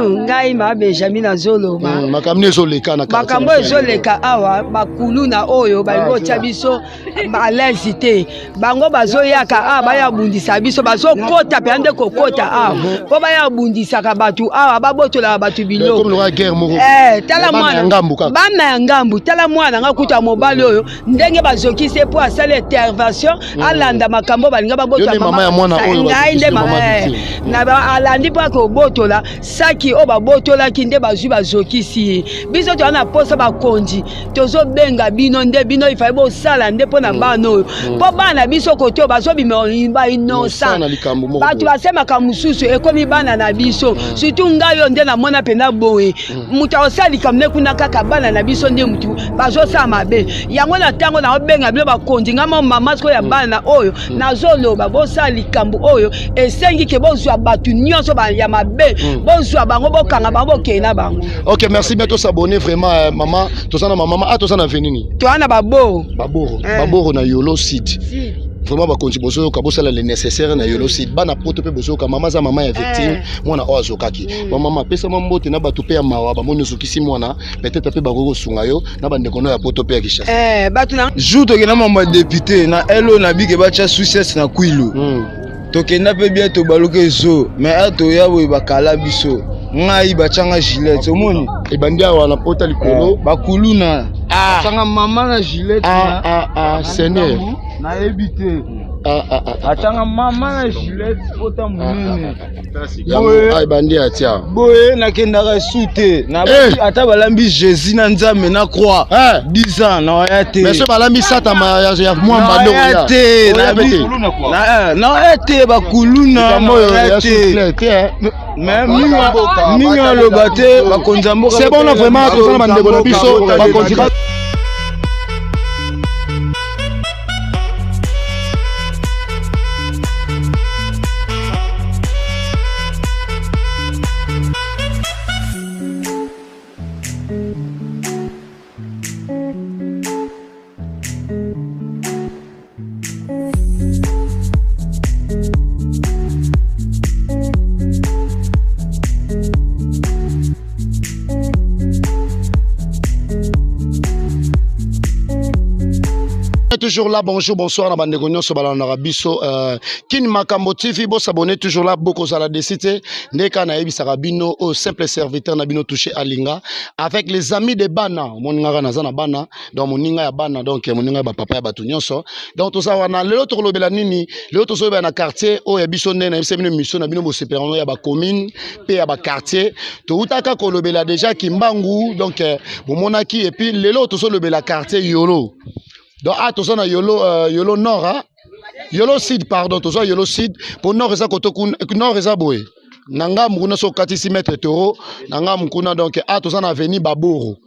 ngai ma Benjamin azolo makamne zoleka na makambo ezoleka awa bakuluna oyo balingo tia biso balezite bango bazoyaka awa baya bundisa biso bazokota pe ande kokota awa po baya bundisaka batu awa babotola batu bilo tala mwana bana ya ngambu tala mwana nga kuta mobali oyo ndenge bazokise po asala intervention alanda makambo balinga babotola mama ya mwana oyo na alandi pa ko botola saki o babotola kinde bazwi bazokisi biso to na posa bakonzi tozo benga bino nde bino ifai bo sala nde pona bana oyo po bana biso koto bazo bimba innocent batu basema kamususu ekomi bana na biso surtout ngayo nde na mona pena boye muta osali kamne kuna kaka bana na biso nde mutu bazo sa mabe yango na tango na obenga bino bakonzi ngama mama sko ya bana oyo nazoloba bo sali kambu oyo esengi ke bozwa batu nyonso ba ya mabe bozwa bango bokanga bango kena bango. OK, merci bien to s'abonner vraiment maman to sana maman to sana venini to ana baboro na Yolo Sud vraiment bakonzi bozo ka bosala le nécessaire na Yolo Sud bana poto pe bozo ka mama za mama ya victime mwana ozokaki mama pesa mambote na batu pe ya mawa ba moni zokisi mwana peut-être pe bagoko sunga yo na bande kono ya poto pe ya Kishasa batu na jour to kena mama député na elo na bige ba cha success na Kwilu to kena pe bien to baloke zo mais ato ya we bakala biso ngai bachanga gilet omoni ebandia wana pota likolo bakuluna changa mama na gilet seigneur na ebité achanga mama na gilet pota munene ay bandia tia boye nakendaka sute na ata balambi Jésus na nzambe na croix 10 ans na yate mais so balambi sata ya mwamba ndo ya te na yate bakuluna ya suclé mais minga lobate bakonza mboka c'est bon là vraiment to na bandeko na biso bakonzi toujours là, bonjour, bonsoir, na bande gonyo so balana biso kin makambo TV bo s'abonner toujours là beaucoup à la décité ndeka na yebi sarabino au simple serviteur na bino touché alinga avec les amis de bana moninga na zana bana donc moninga ya bana donc moninga ba papa ya batu nyonso donc to ça wana lelo to lobela nini lelo to so ba na quartier o ya biso ndena yebisa bino mission na bino bo séparano ya ba commune pe ya ba quartier to utaka ko lobela déjà kimbangu donc bomonaki et puis lelo to so lobela quartier Yolo. Donc, attention à Yolo Nord, hein? Yolo Sud, pardon, attention à Yolo Sud, pour Nord, ça, Nord, ça, boy. Nanga, mukuna so 4 mètres toro, Nanga, mukuna, donc, attention à venir Baboro.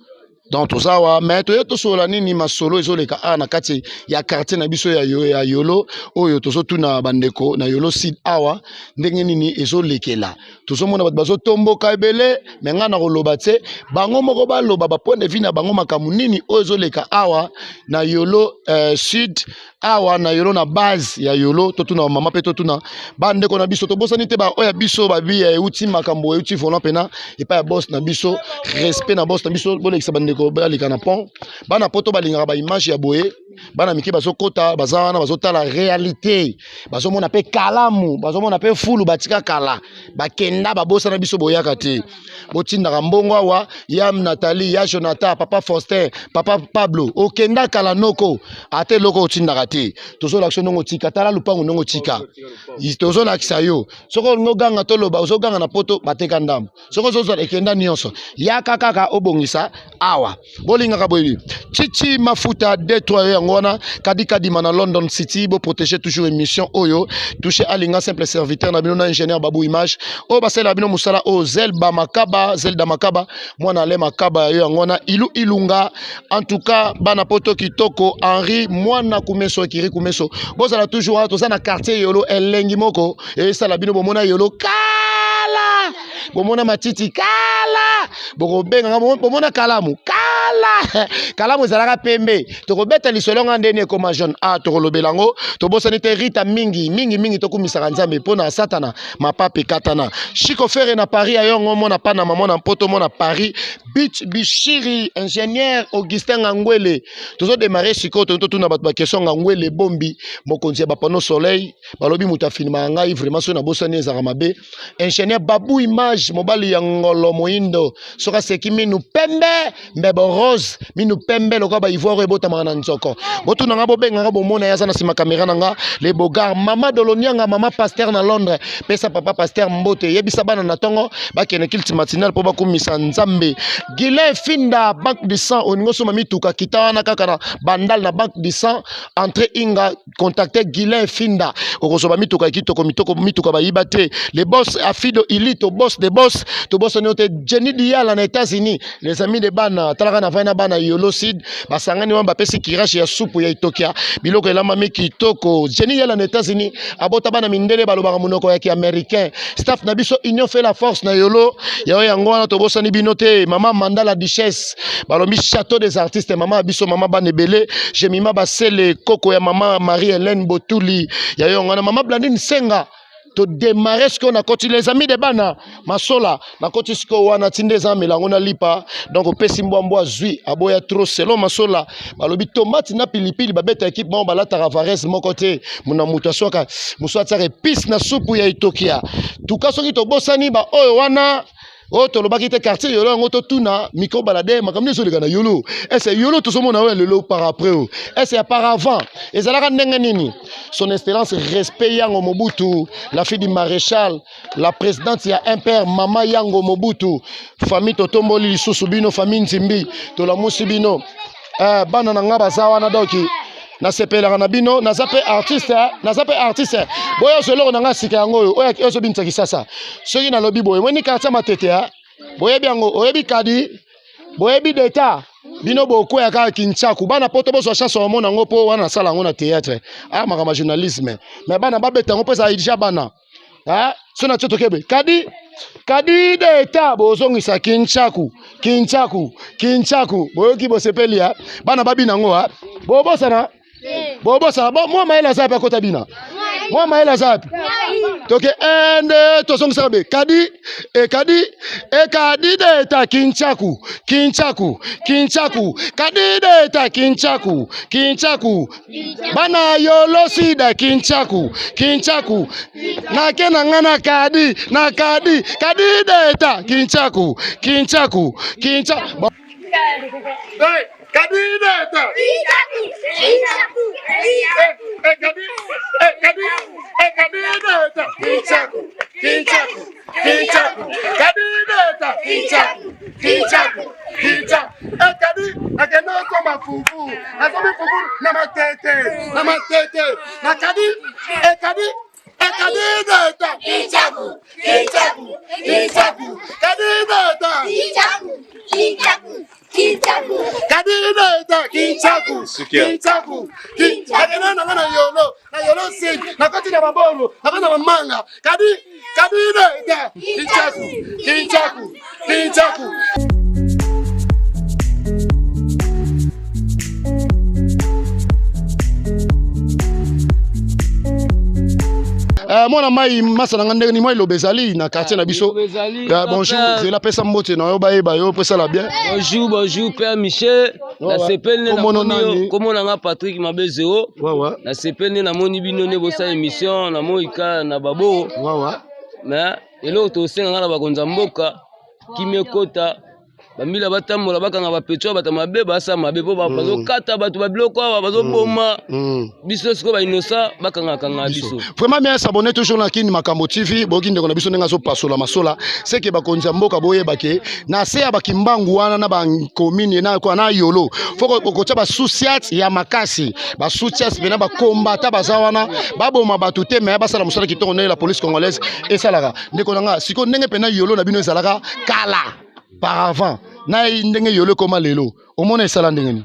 Donc, tout ça, mais tu es tout sur la nini, ma solo, et na kati, ya quartier, na biso, ya Yolo, oyo, tout ça, tout na bandeko, na Yolo Sud, awa, ndenge nini, ezo lekela. Tout ça, mon bazo tombo kaibele, menga na rolobate, bango moko ba loba, ba point de vue na bango makamu nini, oyo leka awa, na Yolo Sud, awa, na Yolo na base, ya Yolo, tout na mama pe tout na, bandeko na biso, to bosa nite ba, oya biso, ba bi, uti makambo, uti volant pena, et pas ya boss na biso, respect na boss na biso, bon, bandeko balika pont bana poto balingaka ba image ya boye bana miki bazokota bazana bazota la réalité bazomona pe kalamu bazomona pe fulu batika kala bakenda babosa na biso boyaka te botindaka mbongo awa yam Nathalie ya Jonathan papa Faustin papa Pablo okenda kala noko ate loko otindaka te tozo l'action nongo tika tala lupango nongo tika tozo lakisa yo soko ngoganga toloba ozoganga na poto bateka ndambo soko zozo ekenda nyonso ya kaka obongisa awa bolinga boyi chichi mafuta détruire ngona kadi mana London City bo protéger toujours émission oyo toucher alinga simple serviteur na bino na ingénieur babu image o basela bino musala o zelda makaba mwana le makaba yo ngona ilunga en tout cas bana poto kitoko Henri mwana kumeso kiri kumeso bozala toujours to na quartier Yolo elengi moko e sala bino bomona Yolo kala bomona matiti kala bokobenga bomona kalamu kala kala kalamu ezalaka pembe tokobeta lisolo nga ndeni ekoma jaune tokolobelango tobosani te rita mingi tokumisaka nzambe mpona satana mapape katana Chico Ferre na Paris ayongo mona Panama mona mpoto mona Paris Beach Bichiri ingénieur Augustin Ngangwele tozo démarrer siko tuna bato ba question Ngangwele bombi mokonzi ba panneau soleil balobi mutafilima ngai vraiment so na bosani ezaka mabe ingénieur Babu Image mobali ya ngolo moindo soka seki minu pembe mbebo rose minu pembe loka ba ivoire ebota na nzoko botuna nga bobenga nga bomona yaza na sima caméra nanga les bogards mama dolonianga mama pasteur na Londres pesa papa pasteur mbote yebisa bana na tongo bakene kilti matinal po bakumisa nzambe Guilain Finda banque du sang oningo soma mituka kitawana kaka na bandal na banque du sang entrée inga contacter Guilain Finda okosoba mituka kitoko mituka ba yibate les boss afido ilito boss de boss to boss note Jenny Diala na États-Unis les amis de bana talaka na vaina bana yolocid basangani wamba pesi kirashi ya supu ya Itokia biloko elama meki kitoko Jenny Diala na États-Unis abota bana mindele balobaka monoko ya ki américain staff na biso union fait la force na yolo yayo yango wana to bossa ni binote mama Mandala Duchesse balombi château des artistes mama biso mama banebele jemima basele koko ya mama Marie-Hélène Botuli yayo ngana mama Blandine Senga to démarrer ce qu'on a continué les amis de bana masola na koti ce qu'on wana tinde za melango na lipa donc pesi mbwambwa zui aboya trop selon masola balobi tomate na pilipili babeta équipe bon balata Ravarez mon côté muna mutation ka muswa tsare pis na soupu ya Itokia tuka soki to bosani ba oyo wana to lobaki te quartier yolo ngoto tuna micro balade makamne so lekana yolo est-ce yolo to somo na we lelo par après est-ce auparavant ezalaka ndenge nini son excellence respect yango Mobutu la fille du maréchal la présidente ya impère mama yango Mobutu famille totomboli lisusu bino famille nzimbi to la musibino bana na ngaba zawa na doki na sepelaka na bino naza pe artiste boyo solo na nga sika yango oyo so bintsaki sasa soki na lobi boyo mweni quartier matete boyebi yango oyebi kadi boyebi d'etat bino boko ya ka Kinchaku bana poto boso chance au monde ngo po wana sala ngo na théâtre makama journalisme mais bana babeta ngo pesa idja bana so na tsoto kebe kadi d'etat bozongisa Kinchaku boyoki bosepeli bana babina ngo bobosana bobosa moi maela zapi akota bina moi maela zapi toke ende tozongisa be kadi d'etat Kinchaku kadi d'etat Kinchaku bana yolo sida Kinchaku na kena ngana kadi d'etat Kinchaku Kadideta Kinchaku na yolo sing na kati na maboro na kana manga kadideta Kinchaku mwana mai masana ngande ni moi lobezali na quartier na biso bonjour c'est la pesa mbote na yo baeba yo pesa la bien bonjour père Michel na sepel ne na komo na nga Patrick Mabezeo na sepel ne na moni bino ne bosa émission na moika na babo mais elo to senga na bakonza mboka kimekota bamila batambola bakanga bapetro batamabe basa mabe po bazokata bato babiloko awa bazoboma biso siko ba inosa bakanga biso vraiment bien s'abonner toujours na Kini Makambo TV boki ndeko na biso ndenga zo pasola masola c'est que bakonza mboka boyebake na se ya bakimbangu wana na ba commune na kwa na yolo foko kokocha ba souciat ya makasi ba souciat bena ba kombata bazawana baboma batu te mais basala musala kitoko na la police congolaise et salaka ndeko nga siko ndenge pena yolo na bino ezalaka kala par avant na ndenge yolo koma lelo omona esala ndenge ni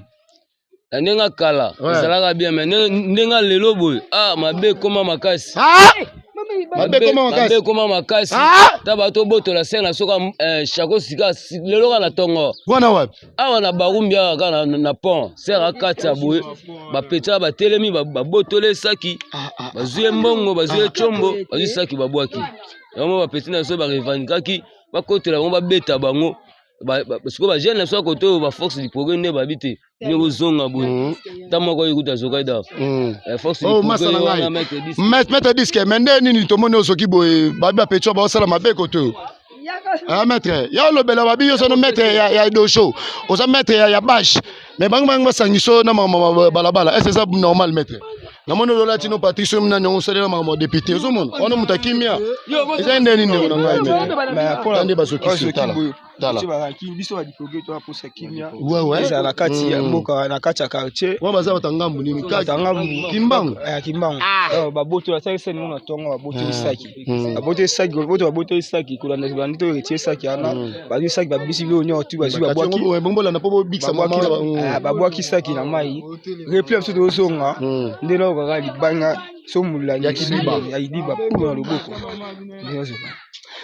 ndenga kala ezalaka bien mais ndenga lelo boy mabe koma makasi mabe koma makasi ta bato botola ser na soka chako sika lelo ka na tongo wana wapi awa na barumbi aka na pont ser akati ya boye bapeta batelemi babotole saki bazwi mbongo bazwi chombo bazwi saki babwaki yango bapeti na so barevandikaki bakotela bango babeta bango siko bagene na so koto ba force du progrès nde babite ni kozonga boye ta moko ikuta zokaida force du progrès maître disque mais nde nini tomoni osoki boye babi bapeti basala mabe koto maître ya lobela babi yo sono maître ya dosho oza maître ya bash mais bango basangiso na balabala est-ce ça normal maître namoni lola tino Patrice mna nyongo salela ma député ozomona ona mutakimia eza ndeni ndeko na ngai mais pour ande basoki tala biso badifoge to aposa kimia ouais eza na kati ya mboka na kati ya quartier wa baza batangambu nini batangambu kimbangu kimbangu baboto la sasa mona tonga baboto saki baboto saki baboto saki kula na bandito retie saki ana bazi saki babisi lo nyo tu bazi babwaki bombola na pobo big sama babwaki saki na mai replay mso de zonga ndelo kaka libanga somula ya kidiba pour na loboko.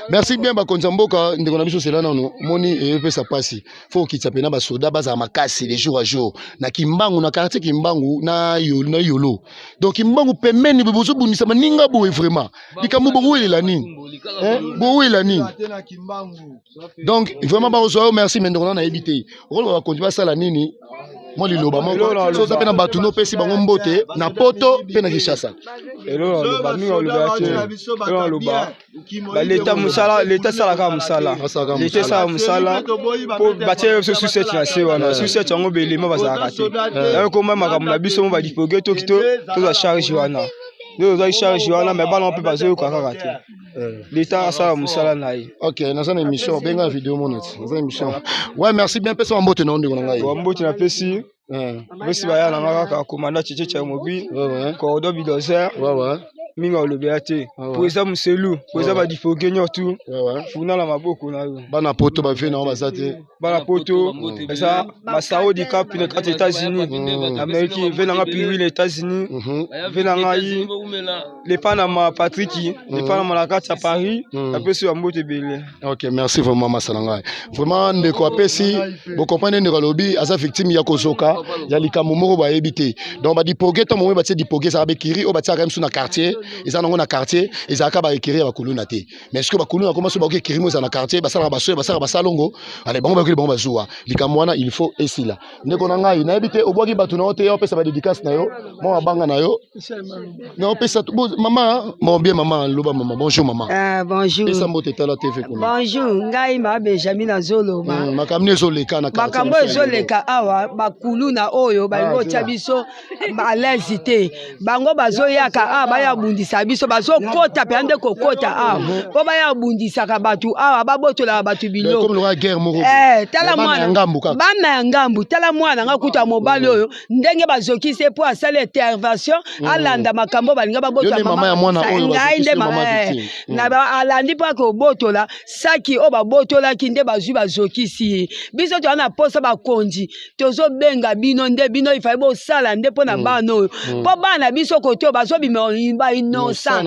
Merci bien bakonza mboka ndeko na biso sela nano moni epesa pasi faut kitsa pena ba soda baza makasi les jours à jour na kimbangu na quartier kimbangu na yolo donc kimbangu pemeni bozo bunisa maninga boye vraiment likambo bowe la nini bowe la nini donc vraiment ba ozo merci mais ndeko na ebité rôle ba konzi ba sala nini moi liloba moko so za pena batuno pesi bango mbote na poto pena kishasa elo loba mi loba l'état musala l'état sala ka musala l'état sala musala po batie so succès na se wana succès ngo belema bazaka te ko mama ka muna biso mo ba dipoge to kito to za charge wana nous za charge wana mais bana on peut pas zo ka te l'état sala musala nayi. OK na sana émission benga vidéo monete na émission ouais merci bien pesa mbote na ndeko ngai mbote na pesi merci ba ya na ngaka commandant Tchétché cha mobi corridor bidozer minga olobeate pour ça muselu pour ça ba difoge nyotu funa la maboko na yo bana poto ba vena bazate bana poto ça masao di cap les États-Unis Amérique venanga puis les États-Unis venanga yi les Panama Patrick les Panama la carte à Paris après sur mbote belé. OK merci vraiment masalanga vraiment ndeko apesi bo comprendre ndeko lobi asa victime ya kozoka ya likambo moko ba ebité donc ba dipoge to mo ba ti dipoge ça ba kiri o ba ti quand même sur na quartier ils en ont na quartier ils aka ba écrire ba kuluna te mais est-ce que ba kuluna comment so ba écrire mo na quartier ba sala ba so ba sala ba salongo allez bon ba kuli bon ba zuwa likamwana il faut esila ndeko na ngai na ebité obwaki batu na ote yo pesa ba dédicace na yo mo abanga na yo na pesa maman mon bien maman loba maman bonjour maman bonjour pesa mbote tala TV kuna bonjour ngai ma Benjamin azolo makamne zoleka na quartier makambo zoleka awa ba kuluna oyo ba ngo chabiso ba lezité bango bazoyaka a baya bundisa biso bazo kota pe ande kokota a po baya bundisa ka batu a babotola batu bilo comme la guerre moko tala mwana bana ngambu tala mwana ngakuta mobali oyo ndenge bazokise po asala intervention alanda makambo balinga babotola mama ya mwana oyo ngai mama na ba alandi pa ko botola saki o babotola kinde bazwi bazokisi biso to na posa bakonzi tozo benga bino nde bino ifai bo sala nde pona bano po bana biso koto bazo bimba inosa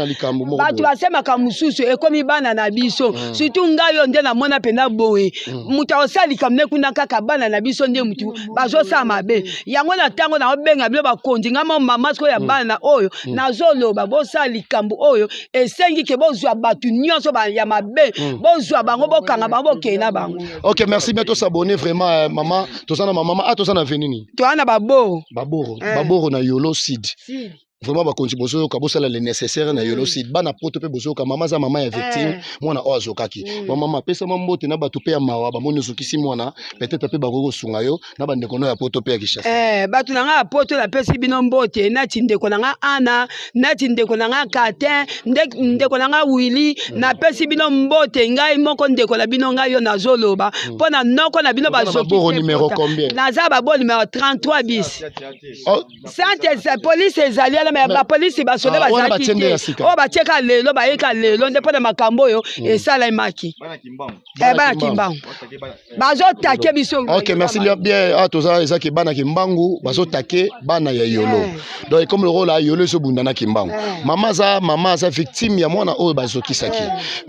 batu basema ka mususu ekomi bana na biso surtout ngayo nde na mona pena boe muta osali kamne kuna kaka bana na biso nde mutu bazo sa mabe yango na tango na obenga bilo bakonzi ngamo mama sko ya bana oyo nazoloba bo sali kambu oyo esengi ke bozwa batu nyonso ba ya mabe bozwa bango bokanga bango kena bango. OK merci bien to s'abonner vraiment maman to sana maman to sana venini to ana baboro na yolo seed vraiment bakonzi bozo ka bosala le nécessaire na yolo seed bana poto pe bozo ka mama za mama ya victime mwana o azokaki mama pesa mambote na batu pe ya mawa ba moni zokisi mwana peut-être pe bagoko sunga yo na bande kono ya poto pe ya kishasa batu na nga poto la pesi bino mbote na tinde ko na nga ana na tinde ko na nga katin nde ko na nga wili na pesi bino mbote ngai moko nde ko la bino ngai yo na zoloba pona noko na bino bazokisi numéro combien na za ba bon numéro 33 bis Sainte police ezali mais la police ba soda ba zaki o ba cheka lelo ba yeka lelo nde pona makambo yo esala imaki bana kimbangu bazo take biso. OK, merci bien. Ah toza ezaki bana kimbangu bazo take bana ya yolo. Donc comme le rôle à yolo so bundana kimbangu. Mama za victime ya mwana oyo bazokisaki.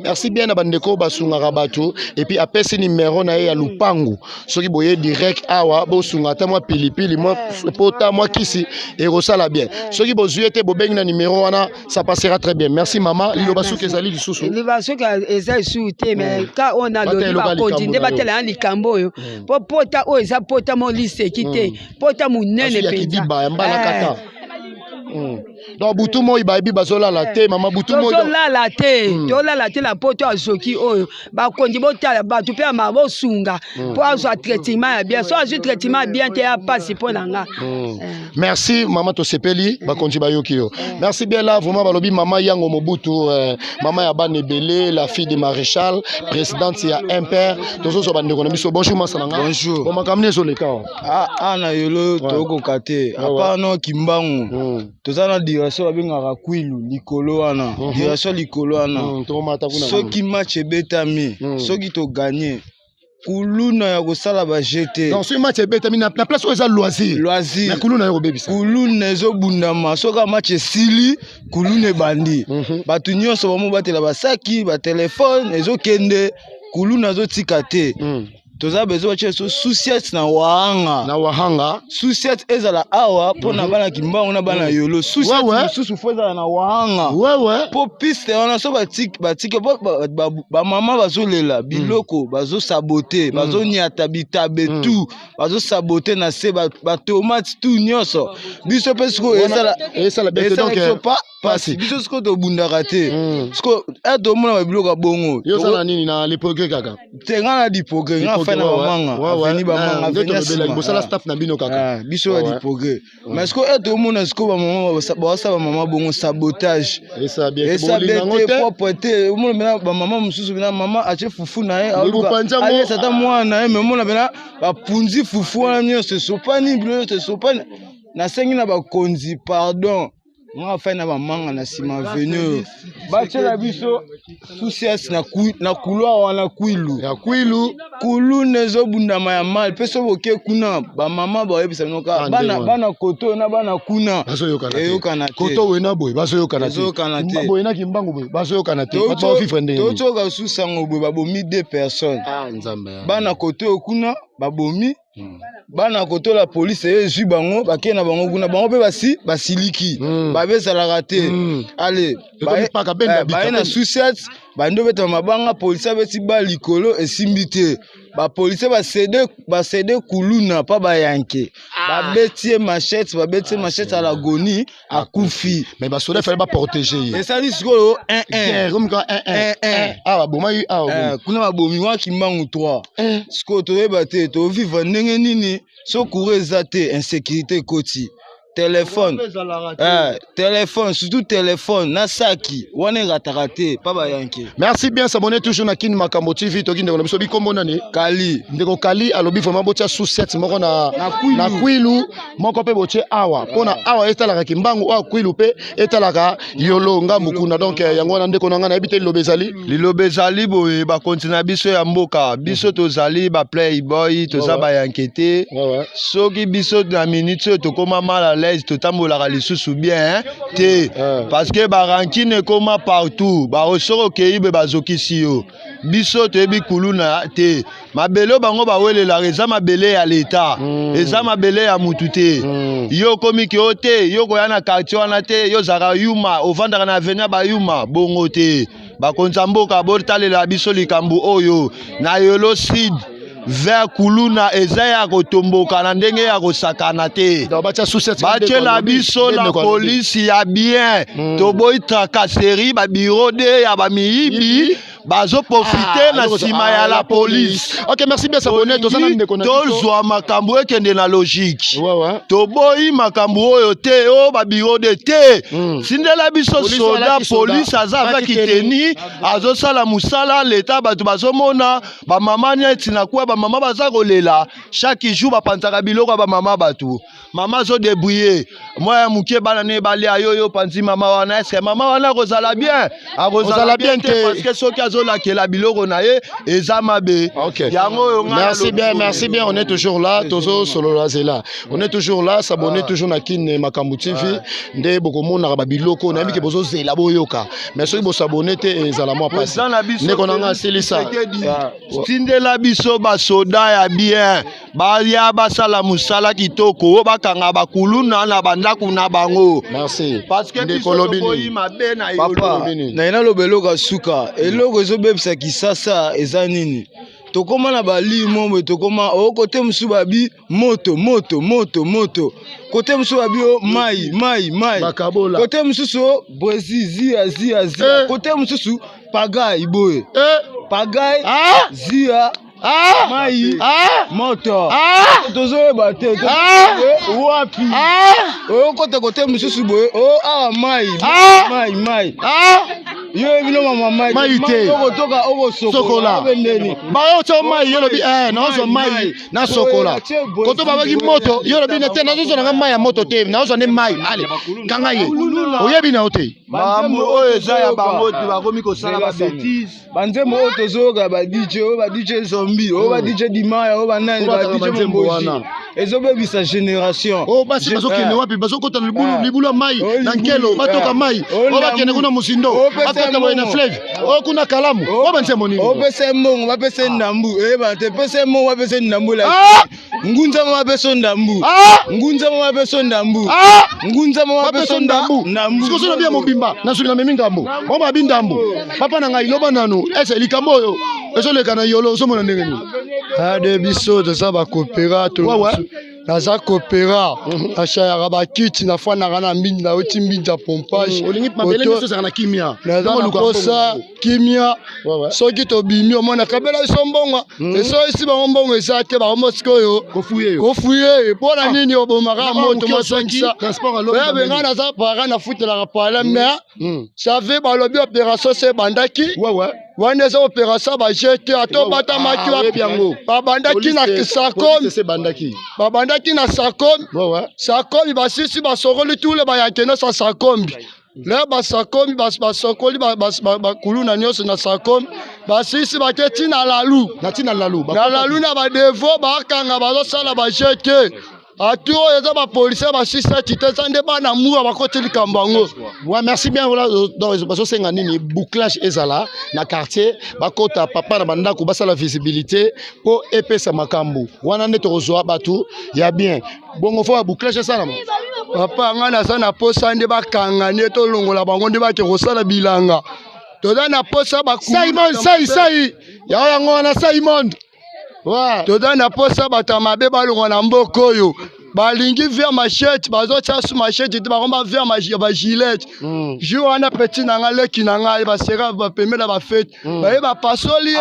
Merci bien na bandeko basunga rabato et puis apesi numéro na ya lupangu. Soki boye direct awa bo sunga ta moi pilipili moi pota moi kisi et rosala bien. Soki bozuete bo bengi na numéro wana ça passera très bien. Merci maman. Liloba suka ezali lisusu. Liloba suka ezali suite mais quand on a le ba continuer batela en likambo yo. Po pota o eza pota mo liste kité. Pota munene penza. Kata. Donc butu mo ibabi bazola la te mama butu mo bazola la te tola la te la poto azoki oyo ba kondi botala ba tu pe ma bo sunga po azo traitement bien so azo traitement bien te ya passe pour nanga. Merci maman to sepeli ba kondi ba yoki yo. Merci bien là vraiment balobi mama yango mobutu mama ya banebele la fille de maréchal présidente ya impère tozo so bande kono biso bonjour masananga. Bonjour. Bon makamne zo le ka. Na yolo to ko kate apa no kimbangu. Tozana direction abengaka kwilu likolo wana direction likolo wana soki match ebetami soki to gagner kuluna ya kosala ba jeter donc ce match ebetami na place oza loisir na kuluna ya kobebisa kuluna ezobundama soka match esili kuluna ebandi bato nyonso bamo batela basaki ba telefone ezokende kuluna zotika te toza bezo bache so souciet na wahanga souciet ezala awa pona bana kimbango na bana yolo souciet susu foza na wahanga po piste wana so batike ba mama bazolela biloko bazo saboter bazo nyata bitabe tout bazo saboter na se ba tomate tout nyonso biso pesko ezala bete donc pasi biso sko to bundaka te sko eto mona ba biloko bongo yo sala nini na lipoke kaka tenga na dipoke fa na bamanga veni bamanga veni bosala staff na bino kaka biso ya dipoke mais sko eto mona sko ba mama ba mama bongo sabotage esa bien propreté mona bena ba mama mususu bena mama ache fufu na ye ali sata mwana ye mais mona bena ba punzi fufu wana nyonso sopani bilo te sopani na sengi na ba konzi pardon nga fa na ba manga na sima venu bachela biso soucias na couloir wana kwilu ya kwilu kulu nezo bundama ya mal peso boke kuna ba mama ba yebisa noka bana koto na bana kuna eyokana te koto wena boy baso yokana te boy na kimbangu boy baso yokana te bato fifre ndenge toto ga susango boy babomi 2 personnes nzambe bana koto kuna babomi bana koto la police ezwi bango bakena bango kuna bango pe basiliki babezalaka te ale baye na souciet bando beta mabanga police abeti ba likolo esimbi te ba police basede kuluna pa bayanke babetie machette à l'agonie akufi mais basoda fallait pas protéger et ça dit siko comme quand ah boma kuna babomi wa kimbangu 3 siko to yeba te to vivre ndenge nini so coureza te insécurité koti téléphone surtout téléphone na saki wana ratarate pa ba yanke. Merci bien, s'abonner toujours na Kin Makambo TV to kinde na biso bi kombo nani Kali ndeko Kali alobi vraiment botia sous 7 moko na kwilu moko pe botie awa pona awa etalaka kimbangu awa kwilu pe etalaka yolo ngambu kuna donc yango na ndeko nanga na ebite lilobezali boye ba continue biso ya mboka biso tozali ba playboy toza ba yankete soki biso na minute to koma mala totambolaka lisusu bien te parce que barankine ekoma partout baosoko kei be bazokisi yo biso toyebi kuluna te mabele bango bawelelaka eza mabele ya leta eza mabele ya mutu te yo komiki yo te yo koya na quartier wana te yo zaka yuma ovandaka na avenir bayuma bongo te bakonza mboka botalela biso likambo oyo na yolo sud vers kuluna eza ya kotomboka na ndenge ya kosakana te batiela biso la polisi ya bien toboyi tracasserie babiro de ya bamiyibi bazo profiter na sima ya la police. OK, merci bien s'abonner tozwa makambo ekende na logique toboyi makambo oyo te o babiro de te sindela biso soda police aza avec kiteni azosala musala leta bato bazomona ba mama nyeti na kwa ba mama baza kolela chaque jour bapanzaka biloko ba mama bato mama zo débrouiller moi ya mukie bana ne bali ayoyo panzi mama wana est-ce mama wana kozala bien te parce que soki azolakela biloko na ye eza mabe. Merci bien, on est toujours là, Tozo Solo Zela. On est toujours là, s'abonner toujours na Kin Makambu TV. Nde bokomo na babiloko na biki bozo zela boyoka. Mais soki bo s'abonner te ezala mo passe. Ne konanga selisa. Tindela biso ba soda ya bien. Ba ya basala musala kitoko, bakanga bakuluna na bandako na bango. Merci. Parce que Ndekolobini. Papa, na ina lobelo suka. Eloko ezobebisa kisasa eza nini? Tokoma na bali mombe tokoma o côté musu babi moto. Côté musu babi o mai. Bakabola. Côté musu so Brésil zia. Côté musu su pagai boye. Pagai zia mai moto. Tozo bate wapi. O côté musu su boye o mai. Yo bino mama mai toka sokola ba yo mai yo lobi na zo mai na sokola koto baba ki moto yo lobi na te na zo na mai ya moto te na zo ne mai ale kanga ye oyebi na ote mamu o eza ya bango ti bakomi ko sala ba bêtise banzembo o tozoga ba DJ zombie o ba DJ dimaya o ba nani ba DJ mboji ezobebisa génération o basi bazokende wapi bazokota libulu mai na nkelo batoka mai o bakende kuna musindo bakota boye na fleuve o kuna kalamu o banzembo nini o pese mbongo ba pese ndambu ba te pese mbongo ba pese ndambu la ngunza ma beso ndambu ngunza ma beso ndambu ngunza ma beso ndambu sikoso na bia mobimba na suli na memingambo o ba bindambu papa na ngai loba nanu ese likambo oyo ezoleka na yolo so mona ndenge ni ade biso de ça ba coopérateur naza coopéra achaya ba kiti na fana kana mbindi na oti mbindi ya pompage olingi mabele miso saka na kimia naza na kosa kimia soki to bimi omona kabela iso mbongo eso isi ba mbongo ezate ba mosikoyo kofuye pona nini obomaka moto masangisa ya benga naza para na futela ka pala mais ça fait ba lobi opération c'est bandaki wana eza opération ba jeté ato bata maki wa piango ba bandaki na kisakom c'est bandaki babandaki na sakombi sakombi basisi basokoli tule bayakene sa sakombi le basakombi basokoli bakuluna nyonso na sakombi basisi baketi na lalu na lalu na badevo bakanga bazosala bajete aturo eza bapolisier basisa tite eza nde bana mura bakoti likambo yango. Merci bien. Voilà, donc bazosenga nini bouclage ezala na quartier bakota papa na bandako basala visibilité po epesa makambo wana nde tokozwa batu ya bien bongo fo bouclage ezala papa nga naza na posa nde bakanga nde tolongola bango nde bake kosala bilanga toza na posa sai ya yango wana Simon toza na posa bato mabe balongo na mboka oyo balingi via machette bazotia su machette te bakomba via ba gilet jour wana petit nanga leki nanga basera bapemela bafete baye bapasoli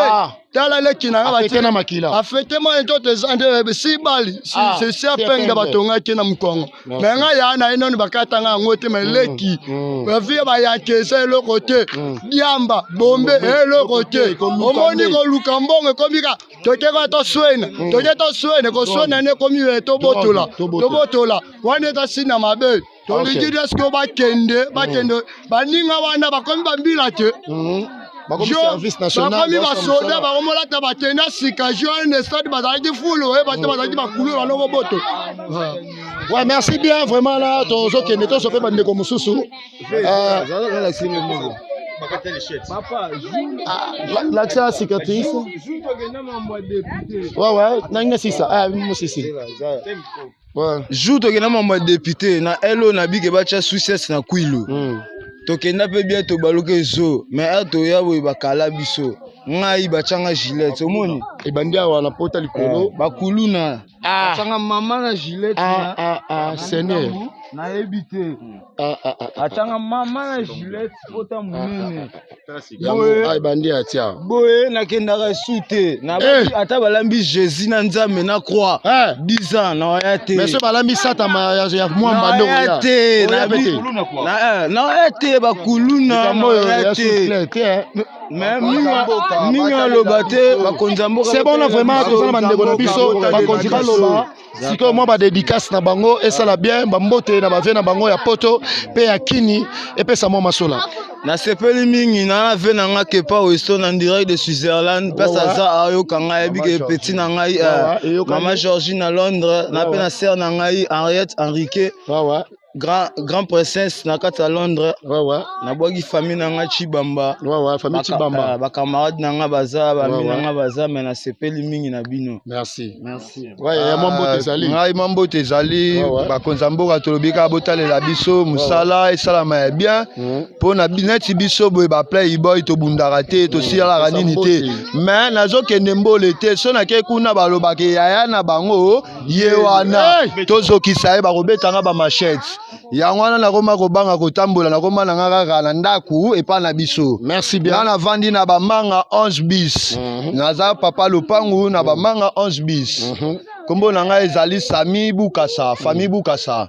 tala leki nanga batena makila afete mo ento tezande si bali c'est ça penga batonga ke na mkongo menga ya na eno bakatanga ngote meleki ba via ba yakese le côté diamba bombe le côté omoni ko lukambongo komika tokeka to swena to swena ko swena ne komi to botola wana ta sina mabe to ligidi esko bakende baninga wana bakomi bambila te service national bakomi basoda bakomolata batenda sika joine stade bazalaki fulu bate bazalaki bakulu balongo boto. Merci bien vraiment là tozokende tosope bandeko mosusu papa l'accès cicatrice nanga sisa musisi jour tokenda mambo député na elo na bige bacha success na kwilo tokenda pe bien to baluke zo mais ato ya boy bakala biso ngai bachanga gilet omoni ebandia wana pota likolo bakuluna bachanga mama na gilet seigneur na ebité achanga mama na gilet pota munene ebandia tia boye nakendaka sute na ata balambi Jésus na nzambe na croix 10 ans na ya te mais so balambi sata ya mwamba ndo ya te na ya te bakuluna ya te mais minga lobate bakonzamboka c'est bon là vraiment tozana bandeko na biso bakonzika loba siko moi ba dédicace na bango et ça la bien bambote na bavie na bango ya poto pe ya kini et pe sa mo masola na sepeli mingi na ve na nga kepa Weston en direct de Switzerland pesa za ayo kanga ebi ke petit na ngai mama Georgine à Londres na pe na sœur na ngai Henriette Henrique grand princesse na kati à Londres na bogi famille na nga Chibamba famille Chibamba ba camarade na nga baza ba mi na nga baza mais na sepeli mingi na bino merci ya mambo tezali ngai mambo tezali ba konzamboka tolobika botalela biso musala esalama ya bien po na bineti biso boye ba play boy to bundaka te to siala nini te mais nazokende mbole te so na ke kuna balobaka yaya na bango ye wana tozokisa ye bakobetanga ba machette yango wana nakoma kobanga kotambola nakoma na nga kaka na ndaku epa na biso merci bien na vandi na bamanga 11 bis naza papa lopangu na bamanga 11 bis kombo na nga ezali Sami Bukasa famille Bukasa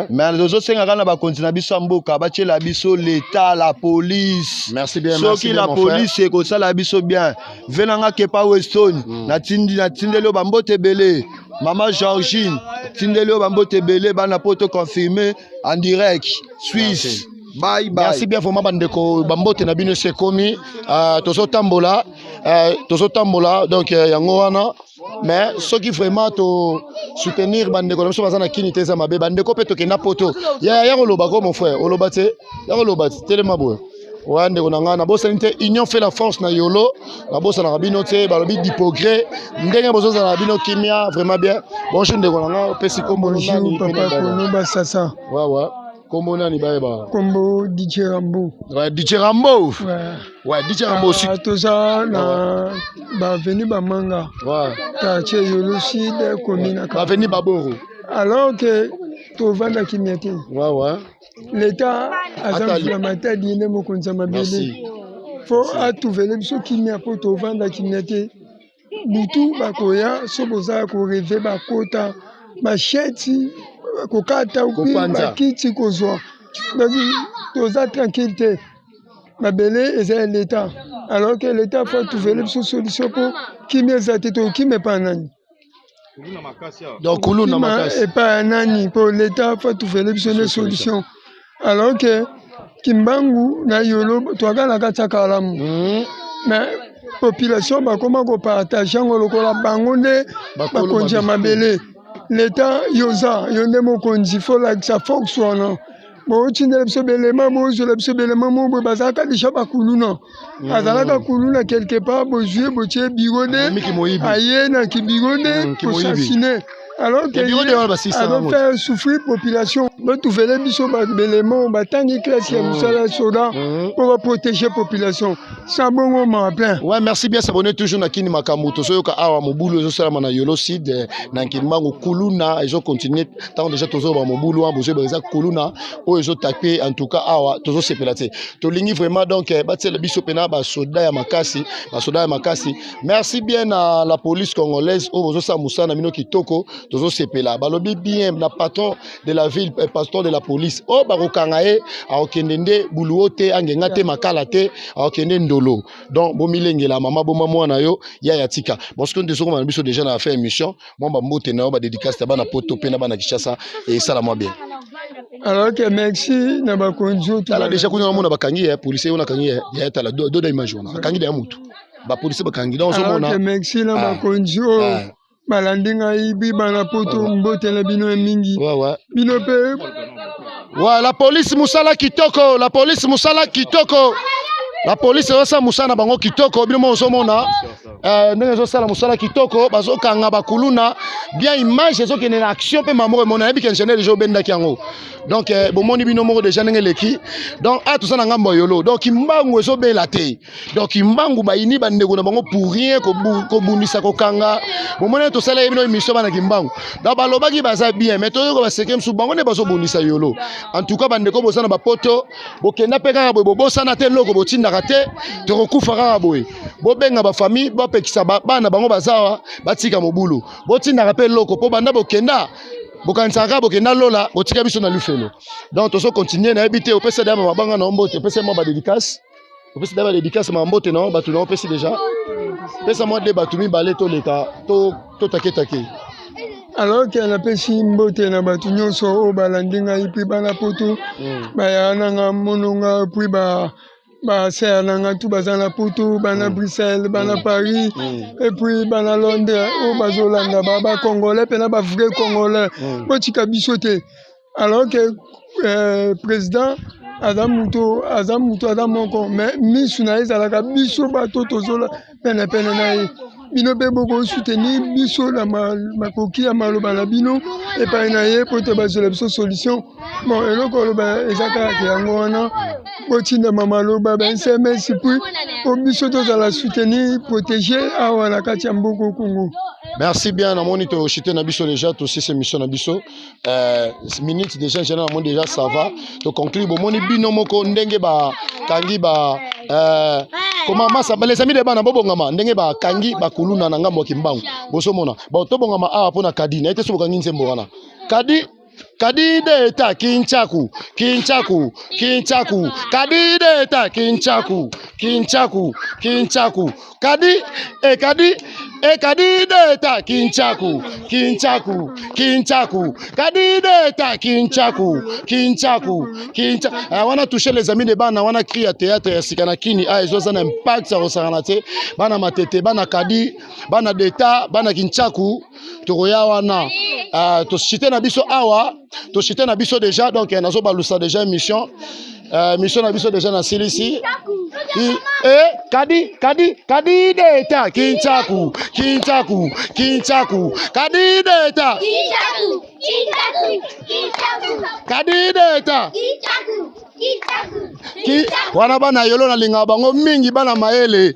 mais tozosenga kana bakonzi na biso mboka batiela biso l'état la police merci bien soki la police ekosala biso bien venanga kepa Weston na tindelo bambote belé Maman Georgine, Tindelo Bambote Belé, bana poto confirmé en direct, Suisse. Bye bye. Merci bien vraiment bandeko Bambote na bino se komi tozo tambola donc yango wana mais ce qui vraiment to soutenir bandeko na biso bazana kini teza mabe bandeko pe to kena poto ya koloba ko mon frère olobate ya kolobate telema boye wande konanga na bosa nte union fait la force na yolo na bosa na rabino te balobi d'hypogré ndenge bozo za rabino kimia vraiment bien bonjour ndeko nanga pesi kombo nani papa konoba sasa kombo nani baeba kombo DJ Rambo DJ Rambo DJ Rambo aussi toza na ba veni ba manga quartier yolo sud commune ba veni baboro alors que to vanda kimiate l'État a inflammateur dîner mo konza mabele faut a trouver biso kimia po to vanda kimiate butu bakoya soboza ko rêver bakota macheti kokata upi bakiti kozwa donc toza tranquille te mabele eza l'État alors que l'État faut trouver biso solution po kimia zate to kimia pa nani donc kuluna makasi et pas nani pour l'État faut trouver biso solution alors que Kimbangu na yolo toakala kati kalamu mais population bakoma ko partager ngolokola bango nde bakonzi ya mabele l'État yoza yonde mokonzi faut la ça fonctionne bo tindela biso belema bo zola biso belema mo bo bazaka lisha bakuluna azalaka kuluna quelque part bo jouer bo tie bigode aye na kibigode ko assassiner alors que alors faire souffrir population ba trouver biso ba belema ba tangi classe ya musala soda pour protéger population ça bongo ma plein merci bien s'abonner toujours na kini makamuto soyoka awa mobulu zo sala na yolo sud na kimbangu kuluna ezo continuer tant déjà tozo ba mobulu wa bozo ba kuluna o ezo taper en tout cas awa tozo sepelate to lingi vraiment donc batsela biso pena ba soda ya makasi merci bien à la police congolaise o bozo sa musana mino kitoko tozo sepela balobi bien na patron de la ville patron de la police o barokangae a okendende buluote angenga te makala te a okende ndolo donc bomilengela mama boma mwana yo ya yatika parce que ndesoko na biso déjà na fait émission moi ba mbote na ba dédicace ba na poto pe na ba na Kishasa et ça la moi bien alors que merci na ba konjo tu ala déjà kuna mona bakangi ya police ona kangi ya tala do da image ona kangi ya mutu ba police bakangi donc so mona merci na ba konjo balandinga ibi bana poto mbote na bino mingi bino pe la police musala kitoko la police osa musana bango kitoko bino mo osomona ndenge zo sala musala kitoko bazo kanga bakuluna bien image ezo kene na action pe mamoro mona yebi kenjene déjà obenda kiango donc bomoni bino moko déjà ndenge leki donc a tout ça na ngambo yolo donc imbangu ezo bela te donc imbangu bayini bandeko na bango pour rien ko bundisa ko kanga bomoni to sala bino émission bana kimbangu da balobaki baza bien mais to ko basekem su bango ne bazo bundisa yolo en tout cas bandeko bosana ba poto bokenda pe kaka boy bobosana te loko botinda te to kokufa kaka boy bobenga ba famille bapekisa bana bango bazawa batika mobulu botinda pe loko po banda bokenda bokansaka bokenda lola botika biso na lufelo donc tozo continuer na ebité opesa dama mabanga na ombote opesa mo ba dédicace opesi d'abord dédicace mambote non batu non opesi déjà pesa moi de batu mi balé to leka to take alors que napesi mbote na batu nyonso o balandinga ipi bana poto baya nanga mononga puis ba ser nanga tout baza na poto bana Bruxelles bana Paris et puis bana Londres o bazolanda ba congolais pena ba vrai congolais botika bisote alors que président Adam Mouto moko mais misu na ezalaka biso bato tozola pene na bino pe boko soutenir biso na makoki ya maloba na bino et pa na ye po te bazola biso solution bon eloko loba ezaka yango wana botinda maloba ben SMS puis po biso tozala soutenir protéger awa na kati ya mboko Congo. Merci bien, on a chité Nabiso déjà, tout ces émissions Nabiso. Minutes déjà, généralement déjà ça va. Donc conclure, bon, mon bino moko ndenge ba kangi ba comment massa les amis de bana bobongama ndenge ba kangi ba kuluna na ngambo kimbangu. Boso mona. Ba tobongama awa pona kadi na ete so kangi nzembo wana. Kadi deta kinchaku kadi deta kinchaku kadi deta kinchaku kadi deta kinchaku wana toucher les amis de bana wana cri à théâtre ya sikana kini ezoza na impact sa rosana te bana matete bana kadi bana deta bana kinchaku toya wana to cité na biso awa to cité na biso déjà donc nazo balusa déjà mission na biso déjà na silisi kadi deta kinchaku kadi deta kadi deta wana bana yolo na linga bango mingi bana maele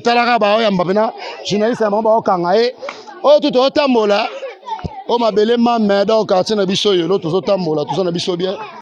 talaka ba oyamba pena journaliste ya mamba okanga o tout otambola o mabele mame donc quartier na biso yolo tozotambola toza na biso bien